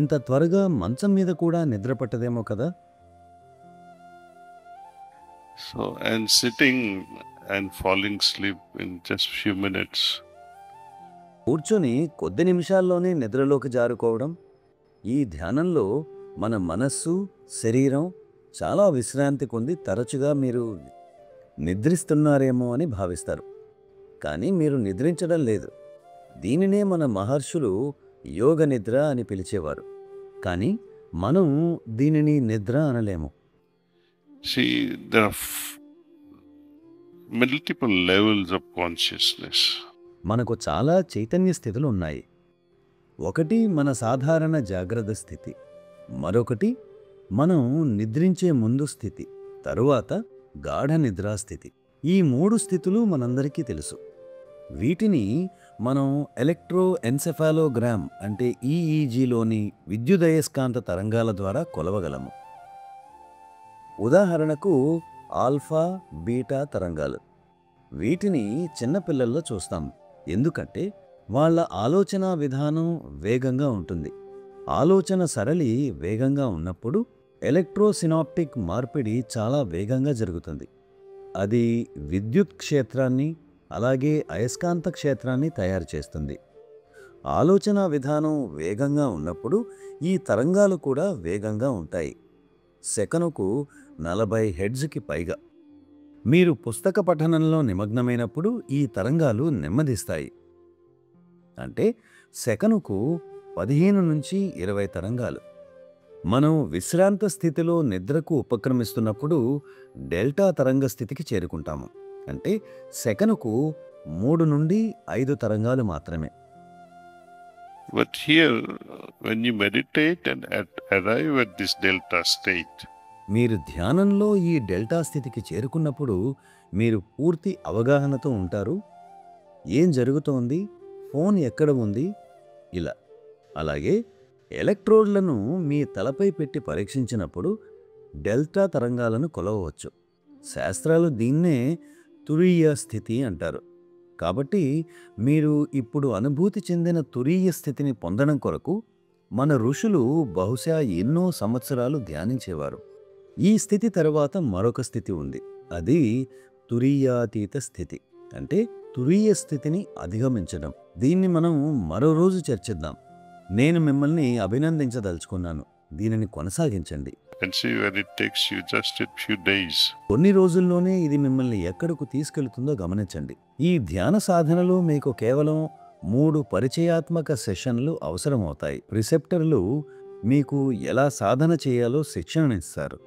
ఇంత త్వరగా మంచం మీద కూడా నిద్ర పట్టదేమో కదా? So, and sitting and falling asleep in just few minutes. కూర్చొని కొద్ది నిమిషాల్లోనే నిద్రలోకి జారుకోవడం. ఈ ధ్యానంలో మన మనస్సు, శరీరం చాలా విశ్రాంతి పొంది తరచుగా మీరు నిద్రిస్తున్నారేమో అని భావిస్తారు. కానీ మీరు నిద్రించడం లేదు. దీనినే మన మహర్షులు యోగ నిద్ర అని పిలిచేవారు. కానీ మనం దీనిని నిద్ర అనలేము. See, there are multiple levels of consciousness. మనకు చాలా చైతన్య స్థితులు ఉన్నాయి. ఒకటి మన సాధారణ జాగ్రత్త స్థితి, మరొకటి మనం నిద్రించే ముందు స్థితి, తరువాత గాఢ నిద్రా స్థితి. ఈ 3 స్థితులు మనందరికీ తెలుసు. వీటిని మనం ఎలక్ట్రోఎన్సెఫాలోగ్రామ్ అంటే ఈఈజీలోని విద్యుదయస్కాంత తరంగాల ద్వారా కొలవగలము. ఉదాహరణకు ఆల్ఫా, బీటా తరంగాలు. వీటిని చిన్నపిల్లల్లో చూస్తాం. ఎందుకంటే వాళ్ళ ఆలోచనా విధానం వేగంగా ఉంటుంది. ఆలోచన సరళి వేగంగా ఉన్నప్పుడు ఎలక్ట్రోసినాప్టిక్ మార్పిడి చాలా వేగంగా జరుగుతుంది. అది విద్యుత్ క్షేత్రాన్ని అలాగే అయస్కాంత క్షేత్రాన్ని తయారు చేస్తుంది. ఆలోచనా విధానం వేగంగా ఉన్నప్పుడు ఈ తరంగాలు కూడా వేగంగా ఉంటాయి. సెకనుకు 40 హెర్ట్జ్కి పైగా. మీరు పుస్తక పఠనంలో నిమగ్నమైనప్పుడు ఈ తరంగాలు నెమ్మదిస్తాయి. అంటే సెకనుకు 15 నుంచి 20 తరంగాలు. మనం విశ్రాంత స్థితిలో నిద్రకు ఉపక్రమిస్తున్నప్పుడు డెల్టా తరంగ స్థితికి చేరుకుంటాము. అంటే సెకనుకు 3 నుండి 5 తరంగాలు మాత్రమే. But here, when you meditate and arrive at this delta state, మీరు ధ్యానంలో ఈ డెల్టా స్థితికి చేరుకున్నప్పుడు మీరు పూర్తి అవగాహనతో ఉంటారు. ఏం జరుగుతోంది, ఫోన్ ఎక్కడ ఉంది, ఇలా. అలాగే ఎలక్ట్రోడ్లను మీ తలపై పెట్టి పరీక్షించినప్పుడు డెల్టా తరంగాలను కొలవవచ్చు. శాస్త్రాలు దీన్నే తురీయ స్థితి అంటారు. కాబట్టి మీరు ఇప్పుడు అనుభూతి చెందిన తురీయ స్థితిని పొందడం కొరకు మన ఋషులు బహుశా ఎన్నో సంవత్సరాలు ధ్యానించేవారు. ఈ స్థితి తరువాత మరొక స్థితి ఉంది. అది తురీయాతీత స్థితి, అంటే తురీయ స్థితిని అధిగమించడం. దీన్ని మనం మరో రోజు చర్చిద్దాం. నేను మిమ్మల్ని అభినందించదలుచుకున్నాను. దీనిని కొనసాగించండి. and see where it takes you just a few days. కొన్ని రోజుల్లోనే ఇది మిమ్మల్ని ఎక్కడకు తీసుకెళ్తుందో గమనించండి. ఈ ధ్యాన సాధనలో మీకు కేవలం 3 పరిచయాత్మక సెషన్లు అవసరమవుతాయి. ప్రిసెప్టర్లు మీకు ఎలా సాధన చేయాలో శిక్షణనిస్తారు.